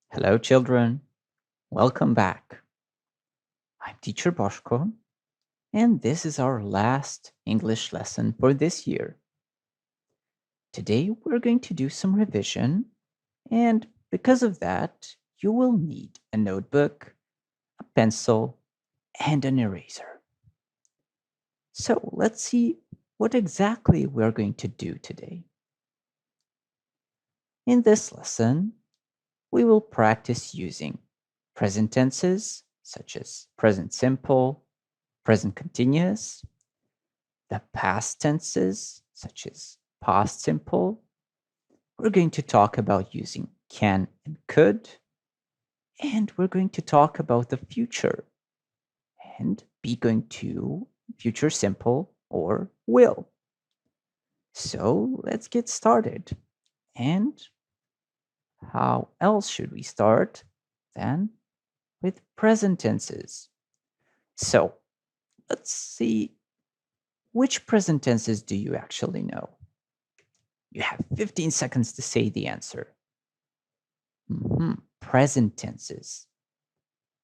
Hello, children. Welcome back. I'm teacher Bошko, and this is our last English lesson for this year. Today, we're going to do some revision, and because of that, you will need a notebook, a pencil, and an eraser. So, let's see what exactly we're going to do today. In this lesson, we will practice using present tenses such as present simple, present continuous, the past tenses such as past simple. We're going to talk about using can and could, and we're going to talk about the future and be going to future simple or will. So let's get started. And how else should we start than with present tenses? So let's see, which present tenses do you actually know? You have 15 seconds to say the answer. Present tenses.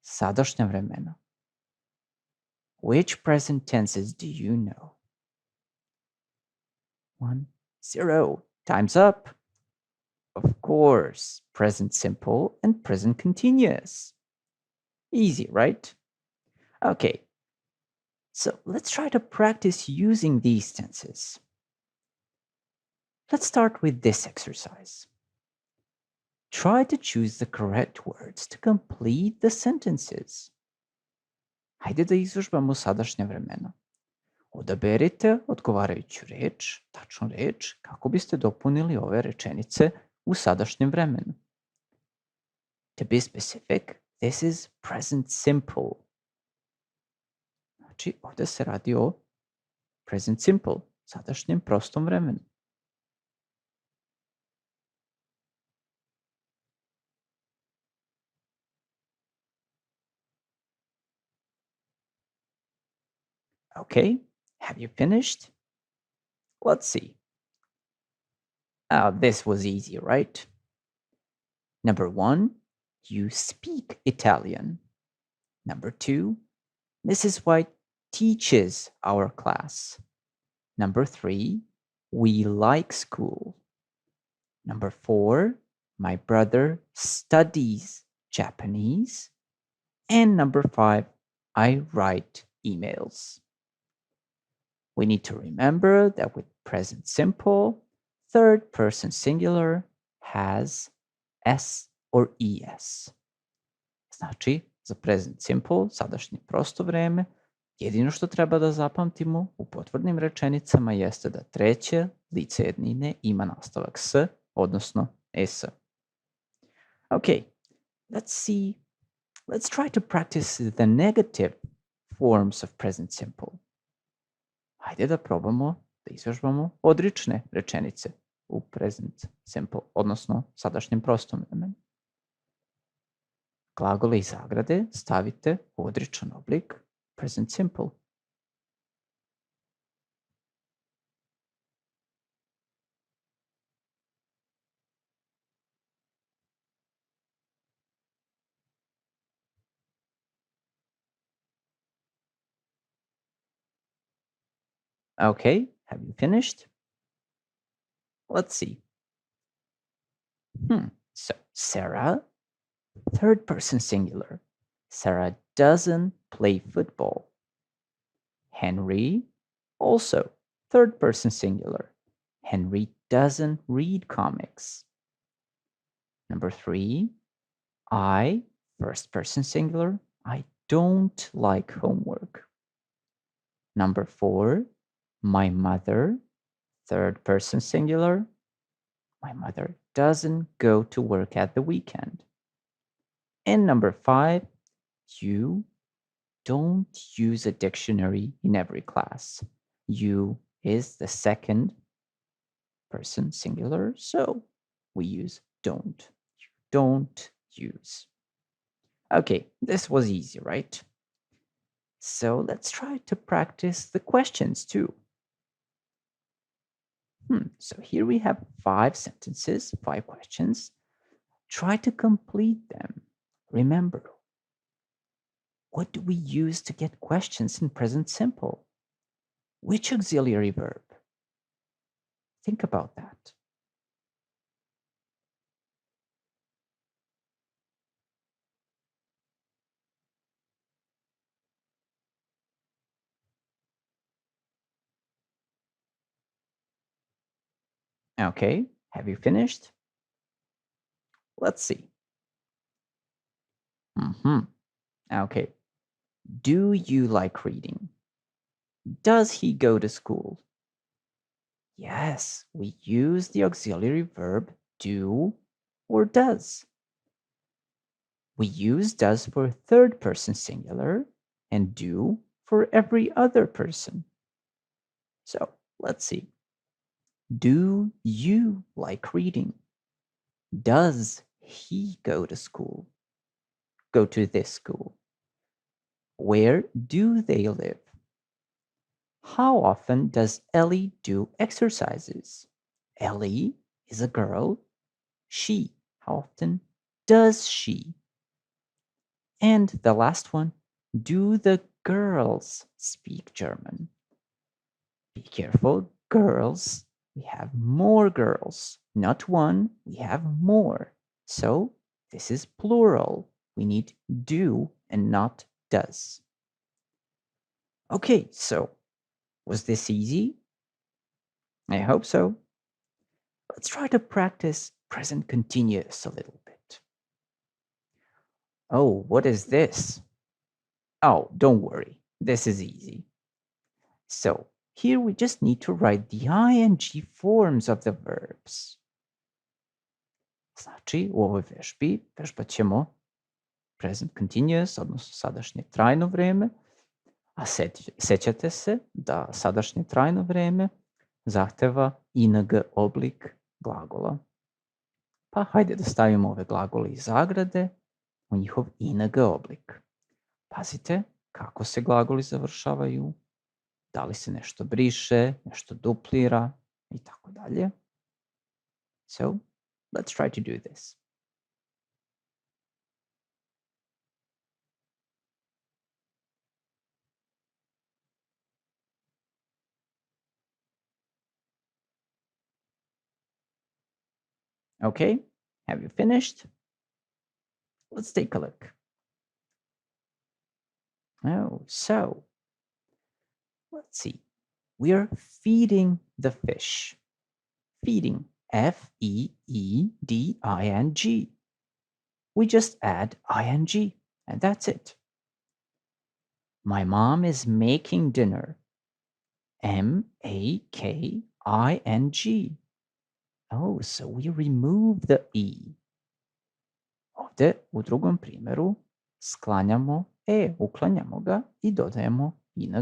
Sadašnja vremena. Which present tenses do you know? 1, 0. Time's up. Of course, present simple and present continuous. Easy, right? Okay, so let's try to practice using these tenses. Let's start with this exercise. Try to choose the correct words to complete the sentences. Hajde da izvežbamo sadašnja vremena. Odaberite odgovarajuću reč, tačnu reč, kako biste dopunili ove rečenice u sadašnjem vremenu. To be specific, this is present simple. Znači, ovdje se radi o present simple, sadašnjem prostom vremenu. Okay, have you finished? Let's see. This was easy, right? Number 1, you speak Italian. Number 2, Mrs. White teaches our class. Number 3, we like school. Number 4, my brother studies Japanese. And number 5, I write emails. We need to remember that with present simple, third person singular has s or es. Znači, za present simple, sadašnje prosto vreme, jedino što treba da zapamtimo u potvrdnim rečenicama jeste da treće lice jednine ima nastavak s, odnosno es. Okay, let's try to practice the negative forms of present simple. Hajde da probamo da izvežbamo odrične rečenice u present simple, odnosno sadašnjem prostom vremenu. Glagole i zagrade stavite u odričan oblik present simple. Okay, have you finished? Let's see. So Sarah, third person singular. Sarah doesn't play football. Henry, also third person singular. Henry doesn't read comics. Number 3, I, first person singular. I don't like homework. Number 4, my mother, third person singular. My mother doesn't go to work at the weekend. And number 5, you don't use a dictionary in every class. You is the second person singular, so we use don't. You don't use. Okay, this was easy, right? So let's try to practice the questions too. So here we have 5 sentences, 5 questions. Try to complete them. Remember, what do we use to get questions in present simple? Which auxiliary verb? Think about that. Okay, have you finished? Let's see. Okay. Do you like reading? Does he go to school? Yes, we use the auxiliary verb do or does. We use does for third person singular and do for every other person. So let's see. Do you like reading? Does he go to school? Go to this school? Where do they live? How often does Ellie do exercises? Ellie is a girl. She. How often does she? And the last one, do the girls speak German? Be careful, girls. We have more girls. Not one, we have more. So this is plural. We need do and not does. Okay, so was this easy? I hope so. Let's try to practice present continuous a little bit. Oh, what is this? Oh, don't worry. This is easy. So here we just need to write the ing forms of the verbs. Znači, u ovoj vežbi vežbat ćemo present continuous, odnosno sadašnje trajno vreme, a sećate se da sadašnje trajno vreme zahteva ing oblik glagola. Pa hajde da stavimo ove glagole iz zagrade u njihov ing oblik. Pazite kako se glagoli završavaju, da li se nešto briše, nešto duplira i tako dalje. So, let's try to do this. Okay, have you finished? Let's take a look. Oh, so let's see. We are feeding the fish. Feeding, F-E-E-D-I-N-G. We just add ing, and that's it. My mom is making dinner. M-A-K-I-N-G. Oh, so we remove the E. Ovde u drugom primjeru sklanjamo E, uklanjamo ga i dodajemo ing.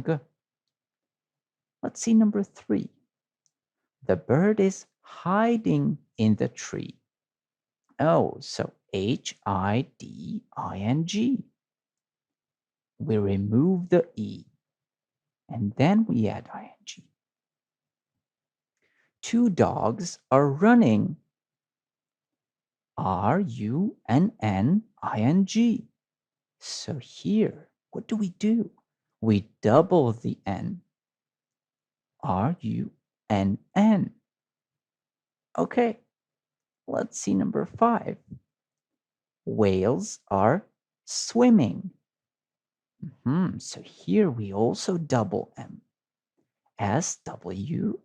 Let's see number 3. The bird is hiding in the tree. Oh, so H-I-D-I-N-G. We remove the E and then we add ing. 2 dogs are running. R-U-N-N-I-N-G. So here, what do? We double the N. R-U-N-N. Okay, let's see number 5. Whales are swimming. So here we also double M. S-W-I-M-M-I-N-G.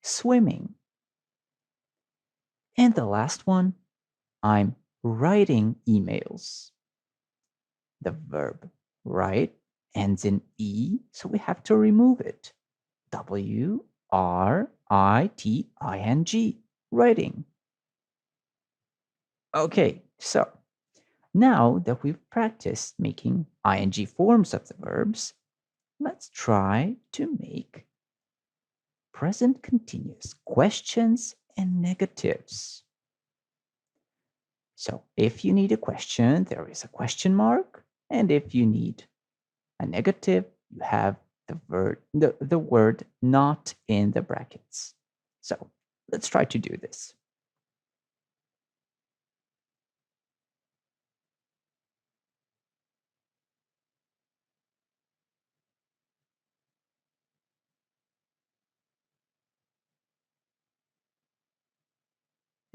Swimming. And the last one, I'm writing emails. The verb write ends in E, so we have to remove it. W-R-I-T-I-N-G. Writing. Okay, so now that we've practiced making ing forms of the verbs, let's try to make present continuous questions and negatives. So if you need a question, there is a question mark. And if you need a negative, you have the word not in the brackets. So Let's try to do this.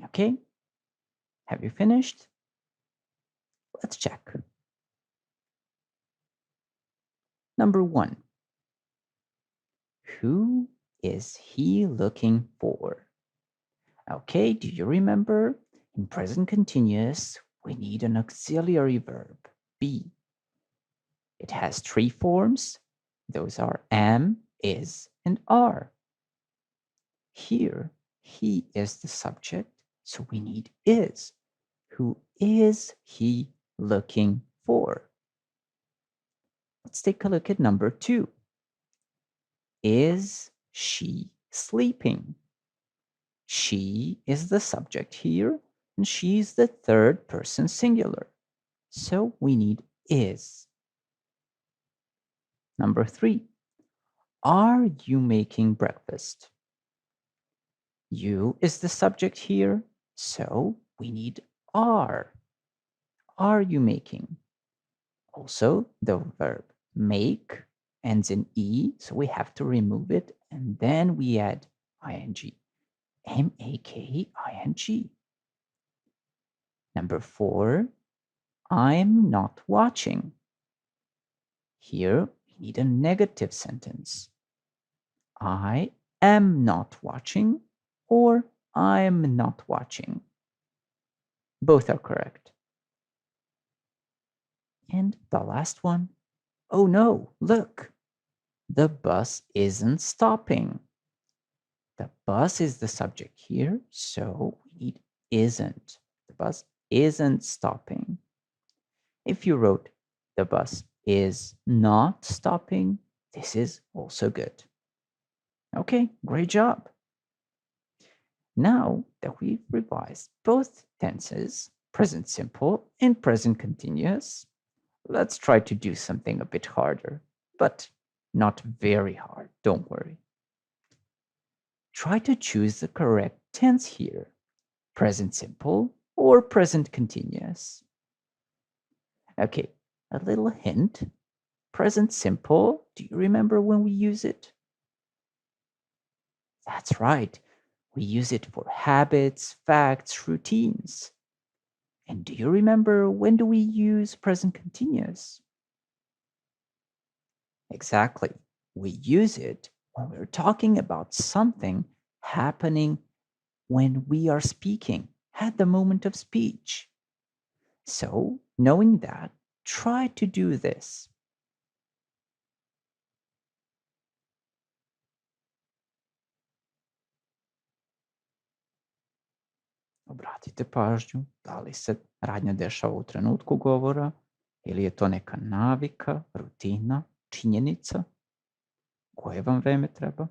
Okay, have you finished? Let's check. Number 1. Who is he looking for? Okay, do you remember? In present continuous, we need an auxiliary verb, be. It has 3 forms. Those are am, is, and are. Here, he is the subject, so we need is. Who is he looking for? Let's take a look at number 2. Is she sleeping? She is the subject here, and she's the third person singular. So we need is. Number 3. Are you making breakfast? You is the subject here, so we need are. Are you making? Also, the verb make ends in E, so we have to remove it, and then we add ing. M-A-K-I-N-G. Number 4, I'm not watching. Here, we need a negative sentence. I am not watching, or I'm not watching. Both are correct. And the last one, oh no, look, the bus isn't stopping. The bus is the subject here, so we need isn't. The bus isn't stopping. If you wrote the bus is not stopping, this is also good. Okay, great job. Now that we've revised both tenses, present simple and present continuous, let's try to do something a bit harder, but not very hard, don't worry. Try to choose the correct tense here, present simple or present continuous. Okay, a little hint. Present simple, do you remember when we use it? That's right. We use it for habits, facts, routines. And do you remember when do we use present continuous? Exactly. We use it when we're talking about something happening when we are speaking at the moment of speech. So, knowing that, try to do this. Obratite pažnju da li se radnja dešava u trenutku govora ili je to neka navika, rutina, činjenica. Koje vam vreme treba?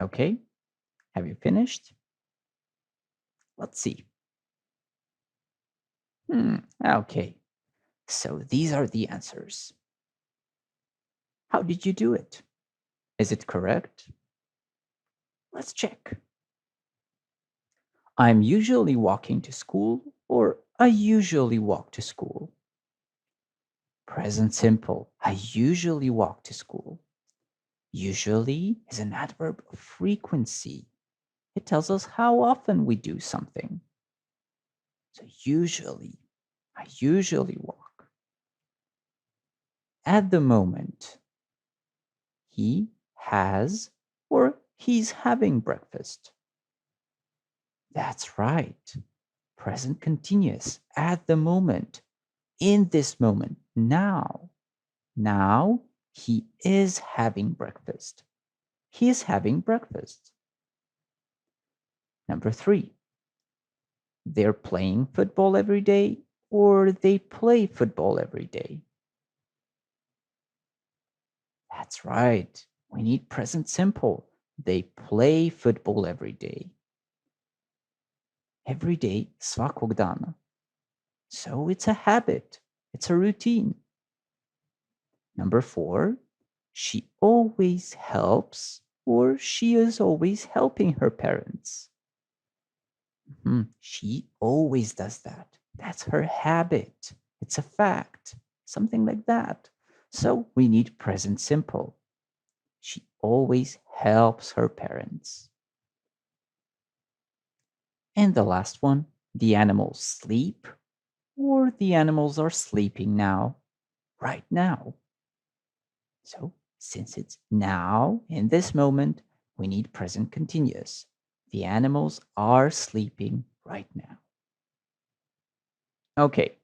Okay, have you finished? Let's see. Okay, so these are the answers. How did you do it? Is it correct? Let's check. I'm usually walking to school, or I usually walk to school. Present simple. I usually walk to school. Usually is an adverb of frequency. It tells us how often we do something. So usually, I usually walk. At the moment, he has or he's having breakfast. That's right. Present continuous. At the moment. In this moment. Now. Now he is having breakfast. He is having breakfast. Number 3. They're playing football every day, or they play football every day. That's right. We need present simple. They play football every day. every day, svakog dana. So it's a habit. It's a routine. Number 4, she always helps or she is always helping her parents. She always does that. That's her habit. It's a fact. Something like that. So we need present simple. She always helps her parents. And the last one, the animals sleep or the animals are sleeping now, right now. So since it's now, in this moment, we need present continuous. The animals are sleeping right now. Okay,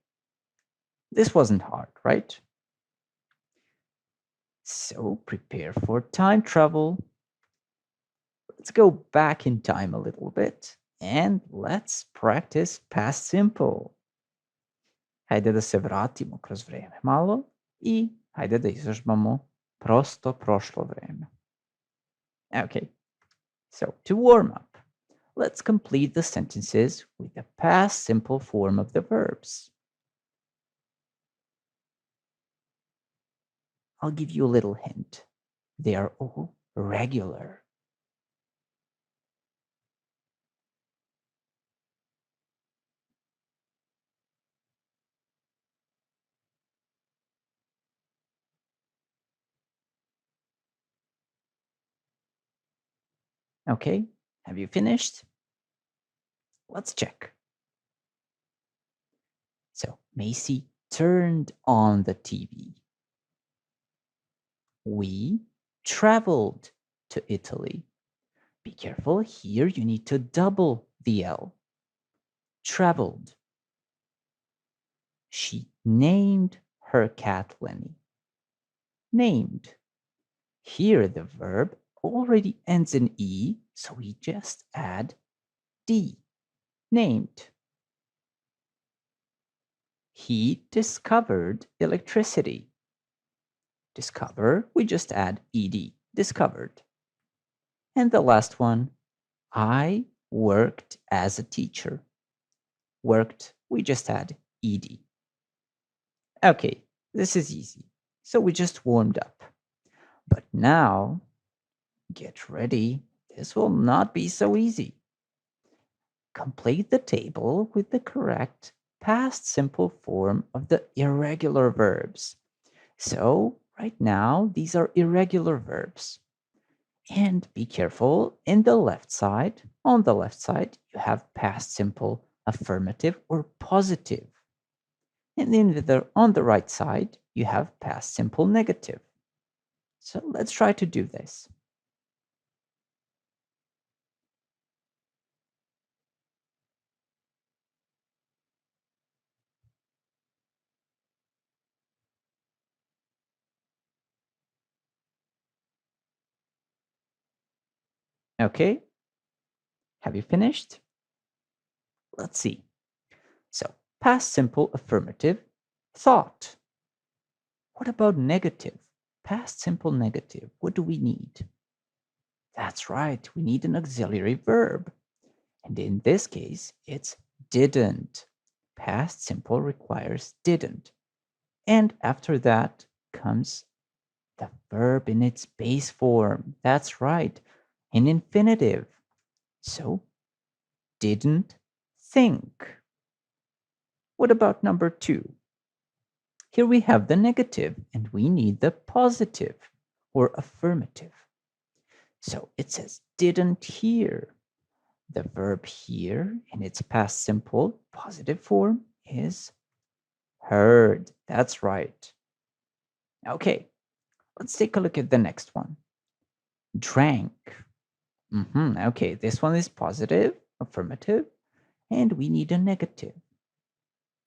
this wasn't hard, right? So prepare for time travel. Let's go back in time a little bit and let's practice past simple. Hajde da se vratimo kroz vreme malo i hajde da izvežbamo prosto prošlo vreme. Okay, so to warm up, let's complete the sentences with the past simple form of the verbs. I'll give you a little hint. They are all regular. Okay, have you finished? Let's check. So Macy turned on the TV. We traveled to Italy. Be careful, here you need to double the L. Traveled. She named her cat Lenny. Named. Here the verb already ends in E, so we just add D. Named. He discovered electricity. Discover, we just add ed. Discovered. And the last one, I worked as a teacher. Worked, we just add ed. Okay, this is easy. So we just warmed up. But now, get ready. This will not be so easy. Complete the table with the correct past simple form of the irregular verbs. So right now, these are irregular verbs. And be careful, on the left side, you have past simple affirmative or positive. And then on the right side, you have past simple negative. So let's try to do this. Okay, have you finished? Let's see. So past simple affirmative, thought. What about negative? Past simple negative, what do we need? That's right, we need an auxiliary verb. And in this case, it's didn't. Past simple requires didn't. And after that comes the verb in its base form. That's right, in infinitive. So, didn't think. What about number 2? Here we have the negative and we need the positive or affirmative. So it says didn't hear. The verb hear in its past simple positive form is heard. That's right. Okay, let's take a look at the next one. Drank. Okay, this one is positive, affirmative, and we need a negative.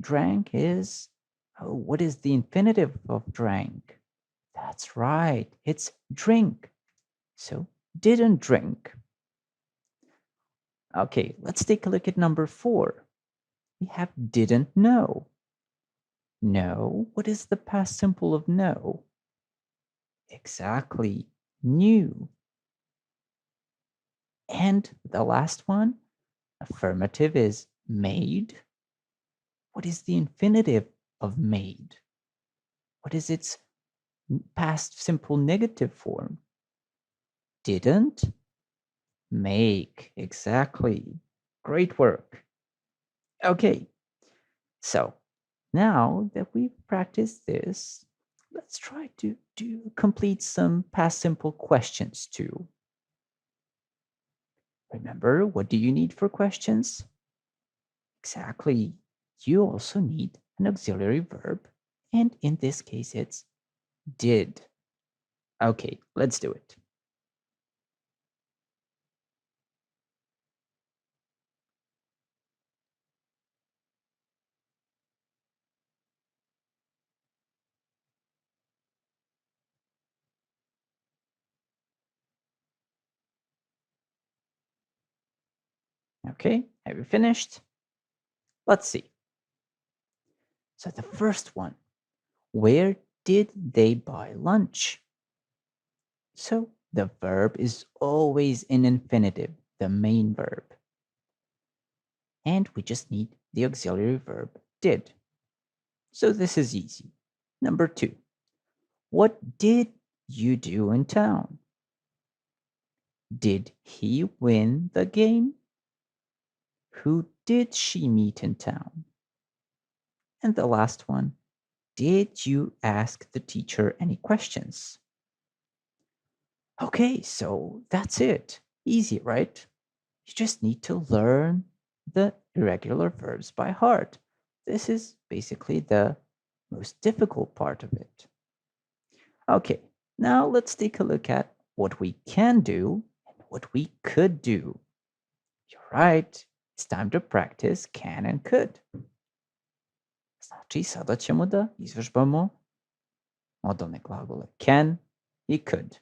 Drank is, what is the infinitive of drank? That's right, it's drink. So, didn't drink. Okay, let's take a look at number 4. We have didn't know. Know, what is the past simple of know? Exactly, knew. And the last one, Affirmative is made. What is the infinitive of made? What is its past simple negative form? Didn't make. Exactly. Great work. Okay, so now that we've practiced this, let's try to complete some past simple questions too. Remember, what do you need for questions? Exactly. You also need an auxiliary verb, and in this case, it's did. Okay, let's do it. Okay, have you finished? Let's see. So the first one, where did they buy lunch? So the verb is always in infinitive, the main verb. And we just need the auxiliary verb did. So this is easy. Number 2, what did you do in town? Did he win the game? Who did she meet in town? And the last one, did you ask the teacher any questions? Okay, so that's it. Easy, right? You just need to learn the irregular verbs by heart. This is basically the most difficult part of it. Okay, now let's take a look at what we can do and what we could do. You're right, it's time to practice can and could. Znači, sada ćemo da izvežbamo modalne glagole can i could.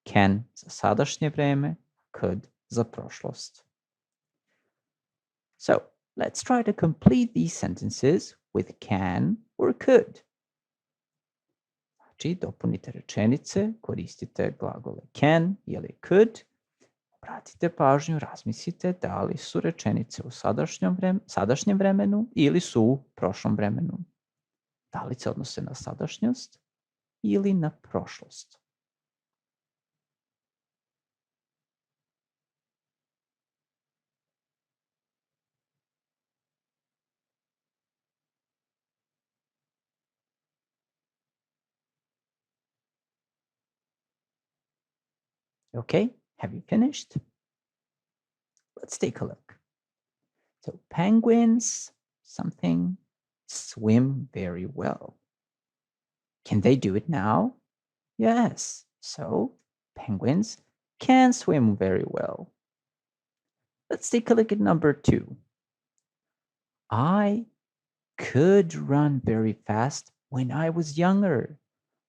Can za sadašnje vreme, could za prošlost. So, let's try to complete these sentences with can or could. Znači, dopunite rečenice, koristite glagole can ili could. Obratite pažnju, razmislite da li su rečenice u sadašnjem vremenu ili su u prošlom vremenu. Da li se odnose na sadašnjost ili na prošlost. Okay, have you finished? Let's take a look. So penguins, something, swim very well. Can they do it now? Yes. So penguins can swim very well. Let's take a look at number 2. I could run very fast when I was younger.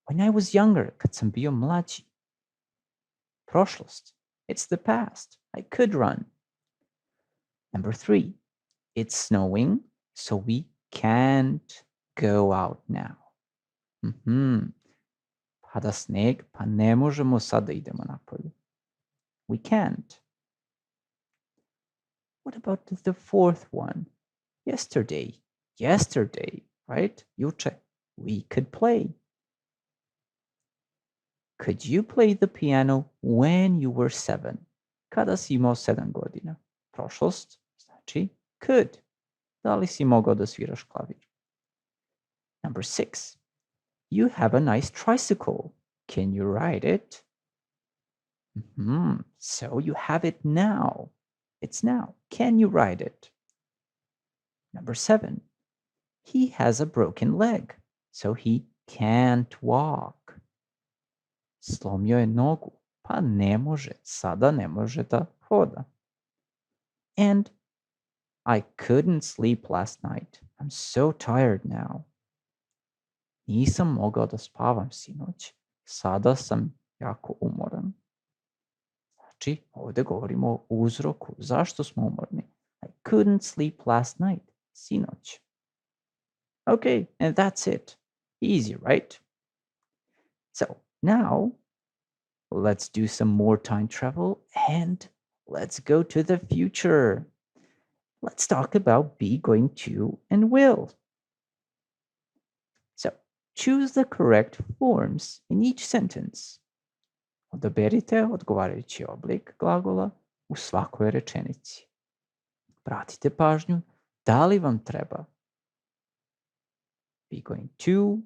When I was younger, kad sam bio mlađi. Prošlost. It's the past. I could run. Number 3. It's snowing, so we can't go out now. Pada sneg, pa ne možemo sada idemo napolje. We can't. What about the 4th one? Yesterday. Yesterday, right? Juče. We could play. Could you play the piano when you were 7? Kada si imao 7 godina? Prošlost, znači could. Da li si mogao da sviraš klavir? Number 6. You have a nice tricycle. Can you ride it? So you have it now. It's now. Can you ride it? Number 7. He has a broken leg, so he can't walk. Slomio je nogu, pa ne može, sada ne može da hoda. And I couldn't sleep last night. I'm so tired now. Nisam mogao da spavam sinoć. Sada sam jako umoran. Znači, ovde govorimo o uzroku. Zašto smo umorni? I couldn't sleep last night. Sinoć. Okay, and that's it. Easy, right? So, now, let's do some more time travel and let's go to the future. let's talk about be, going to, and will. So, choose the correct forms in each sentence. Odaberite odgovarajući oblik glagola u svakoj rečenici. Pratite pažnju, da li vam treba be going to,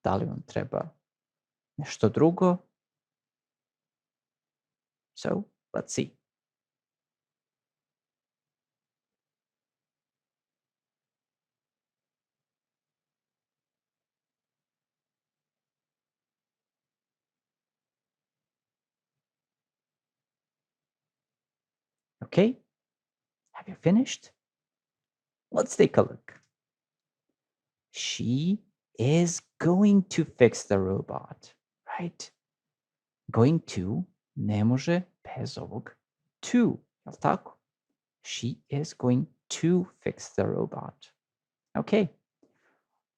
da li vam treba nešto drugo. So, let's see. Okay, have you finished? Let's take a look. She is going to fix the robot, right? Going to ne može bez ovog to, jel tako? She is going to fix the robot. Okay,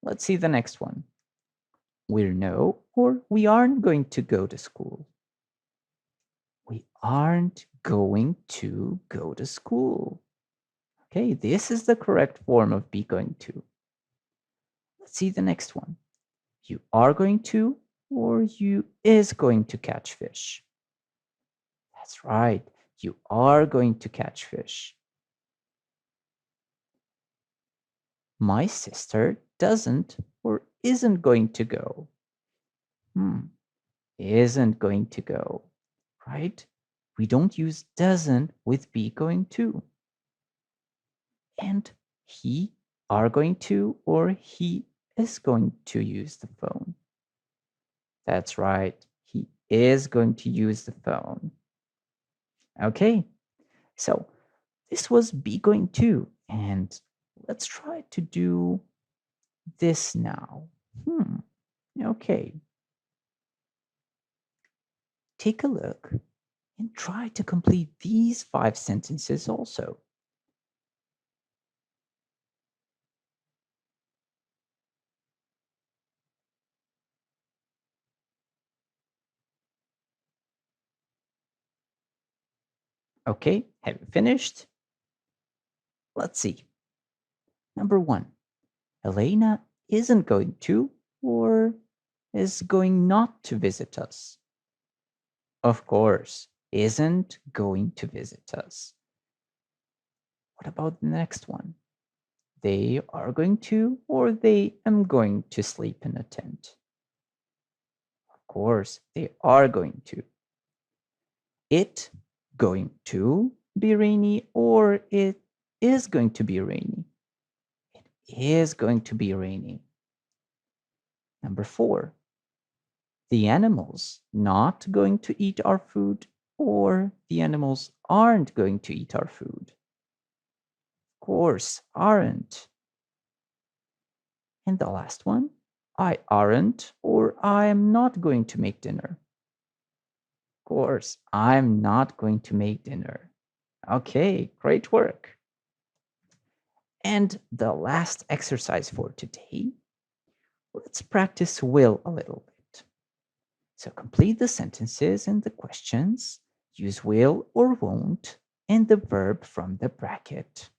let's see the next one. We're no or we aren't going to go to school. We aren't going to go to school. Okay, this is the correct form of be going to. Let's see the next one. You are going to or you is going to catch fish. That's right. You are going to catch fish. My sister doesn't or isn't going to go. Isn't going to go, right? We don't use doesn't with be going to. And he are going to or he is going to use the phone. That's right. He is going to use the phone. Okay, so this was be going to, and let's try to do this now. Okay. Take a look and try to complete these 5 sentences also. Okay, have you finished? Let's see. Number 1, Elena isn't going to or is going not to visit us. Of course, isn't going to visit us. What about the next one? They are going to or they am going to sleep in a tent. Of course, they are going to. It going to be rainy or it is going to be rainy. It is going to be rainy. Number 4, the animals not going to eat our food or the animals aren't going to eat our food. Of course, aren't. And the last one, I aren't or I am not going to make dinner. Of course, I'm not going to make dinner. Okay, great work. And the last exercise for today, let's practice will a little bit. So complete the sentences and the questions, use will or won't, and the verb from the bracket.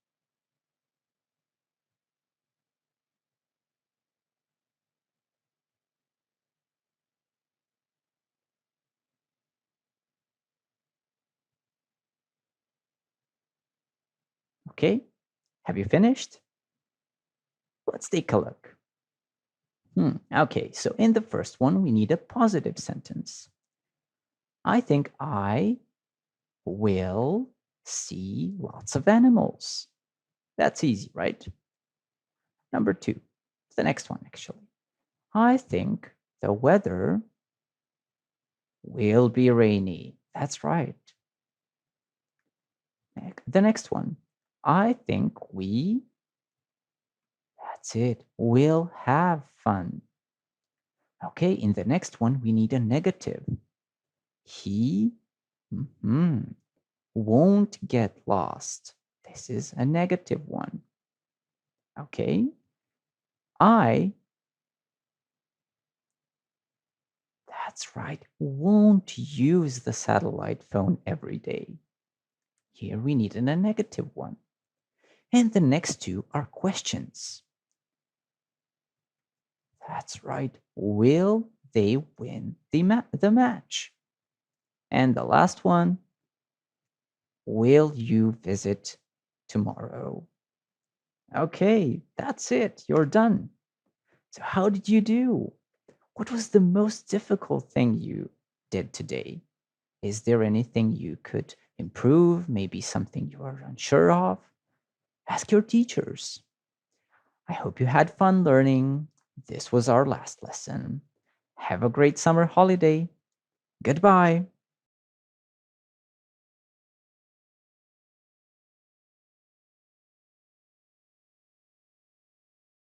Okay, have you finished? Let's take a look. Okay, so in the first one, we need a positive sentence. I think I will see lots of animals. That's easy, right? Number 2, the next one actually. I think the weather will be rainy. That's right. The next one. I think we, that's it, will have fun. Okay, in the next one, we need a negative. He won't get lost. This is a negative one. Okay. That's right, won't use the satellite phone every day. Here we need a negative one. And the next two are questions. That's right. Will they win the match? And the last one, will you visit tomorrow? Okay, that's it. You're done. So how did you do? What was the most difficult thing you did today? Is there anything you could improve? Maybe something you are unsure of? Ask your teachers. I hope you had fun learning. This was our last lesson. Have a great summer holiday. Goodbye.